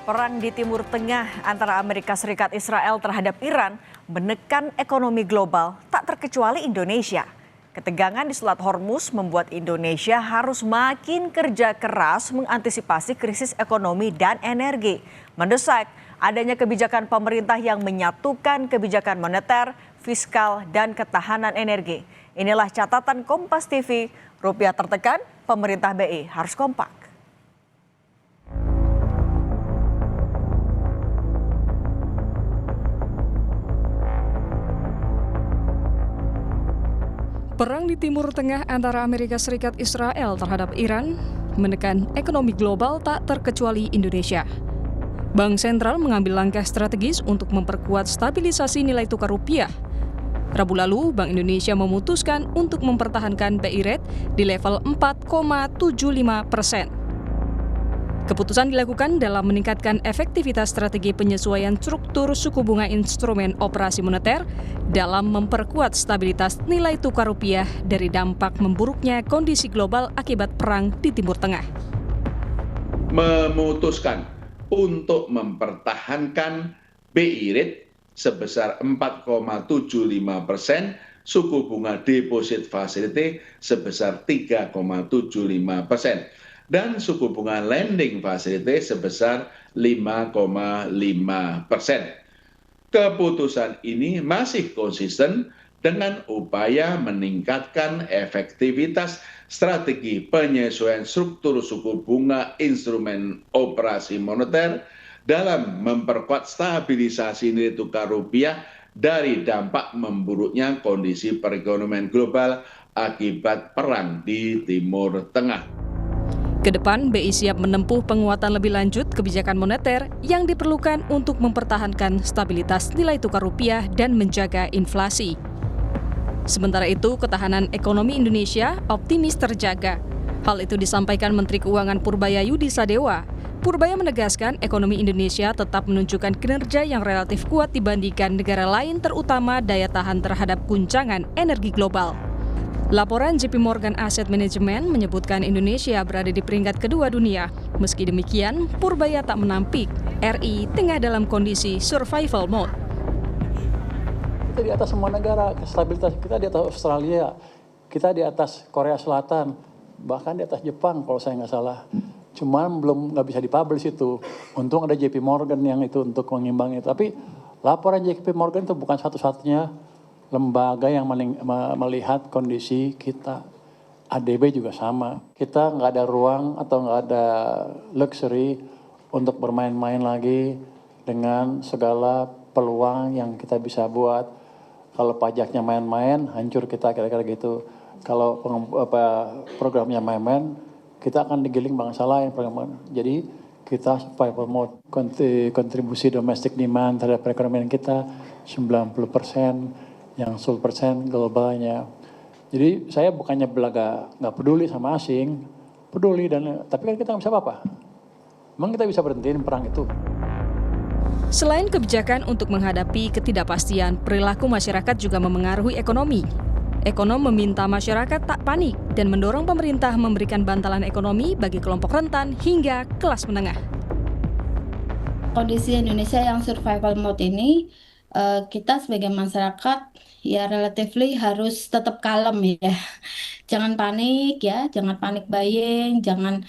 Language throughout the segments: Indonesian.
Perang di Timur Tengah antara Amerika Serikat Israel terhadap Iran menekan ekonomi global, tak terkecuali Indonesia. Ketegangan di Selat Hormuz membuat Indonesia harus makin kerja keras mengantisipasi krisis ekonomi dan energi. Mendesak adanya kebijakan pemerintah yang menyatukan kebijakan moneter, fiskal, dan ketahanan energi. Inilah catatan Kompas TV, rupiah tertekan, pemerintah BI harus kompak. Perang di Timur Tengah antara Amerika Serikat Israel terhadap Iran menekan ekonomi global tak terkecuali Indonesia. Bank Sentral mengambil langkah strategis untuk memperkuat stabilisasi nilai tukar rupiah. Rabu lalu, Bank Indonesia memutuskan untuk mempertahankan BI Rate di level 4,75%. Keputusan dilakukan dalam meningkatkan efektivitas strategi penyesuaian struktur suku bunga instrumen operasi moneter dalam memperkuat stabilitas nilai tukar rupiah dari dampak memburuknya kondisi global akibat perang di Timur Tengah. Memutuskan untuk mempertahankan BI Rate sebesar 4,75%, suku bunga deposit facility sebesar 3,75%. Dan suku bunga lending facility sebesar 5,5%. Keputusan ini masih konsisten dengan upaya meningkatkan efektivitas strategi penyesuaian struktur suku bunga instrumen operasi moneter dalam memperkuat stabilisasi nilai tukar rupiah dari dampak memburuknya kondisi perekonomian global akibat perang di Timur Tengah. Kedepan, BI siap menempuh penguatan lebih lanjut kebijakan moneter yang diperlukan untuk mempertahankan stabilitas nilai tukar rupiah dan menjaga inflasi. Sementara itu, ketahanan ekonomi Indonesia optimis terjaga. Hal itu disampaikan Menteri Keuangan Purbaya Yudi Sadewa. Purbaya menegaskan ekonomi Indonesia tetap menunjukkan kinerja yang relatif kuat dibandingkan negara lain, terutama daya tahan terhadap guncangan energi global. Laporan JP Morgan Asset Management menyebutkan Indonesia berada di peringkat kedua dunia. Meski demikian, Purbaya tak menampik RI tengah dalam kondisi survival mode. Kita di atas semua negara, stabilitas kita di atas Australia, kita di atas Korea Selatan, bahkan di atas Jepang kalau saya nggak salah. Cuman nggak bisa dipublish itu. Untung ada JP Morgan yang itu untuk mengimbangi. Tapi laporan JP Morgan itu bukan satu-satunya lembaga yang melihat kondisi kita. ADB juga sama. Kita nggak ada ruang atau nggak ada luxury untuk bermain-main lagi dengan segala peluang yang kita bisa buat. Kalau pajaknya main-main, hancur kita kira-kira gitu. Kalau programnya main-main, kita akan digiling bangsa lain. Jadi kita survival mode. Kontribusi domestic demand terhadap perekonomian kita 90%. Yang 10% globalnya. Jadi saya bukannya belaga nggak peduli sama asing, peduli tapi kan kita nggak bisa apa-apa. Emang kita bisa berhentiin perang itu? Selain kebijakan untuk menghadapi ketidakpastian, perilaku masyarakat juga memengaruhi ekonomi. Ekonom meminta masyarakat tak panik dan mendorong pemerintah memberikan bantalan ekonomi bagi kelompok rentan hingga kelas menengah. Kondisi Indonesia yang survival mode ini, kita sebagai masyarakat ya relatively harus tetap kalem ya. Jangan panik ya, jangan panik buying, jangan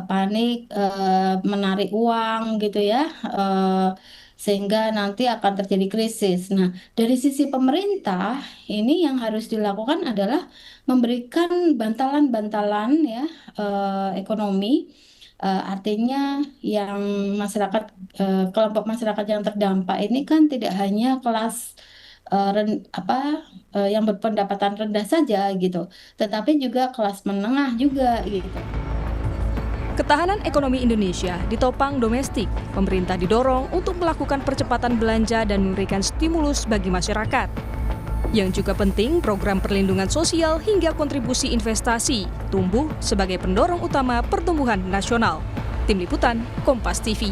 panik menarik uang gitu ya. Sehingga nanti akan terjadi krisis. Nah, dari sisi pemerintah ini yang harus dilakukan adalah memberikan bantalan-bantalan ya ekonomi. Artinya yang masyarakat kelompok masyarakat yang terdampak ini kan tidak hanya kelas yang berpendapatan rendah saja gitu, tetapi juga kelas menengah juga gitu. Ketahanan ekonomi Indonesia ditopang domestik. Pemerintah didorong untuk melakukan percepatan belanja dan memberikan stimulus bagi masyarakat. Yang juga penting, program perlindungan sosial hingga kontribusi investasi tumbuh sebagai pendorong utama pertumbuhan nasional. Tim Liputan, Kompas TV.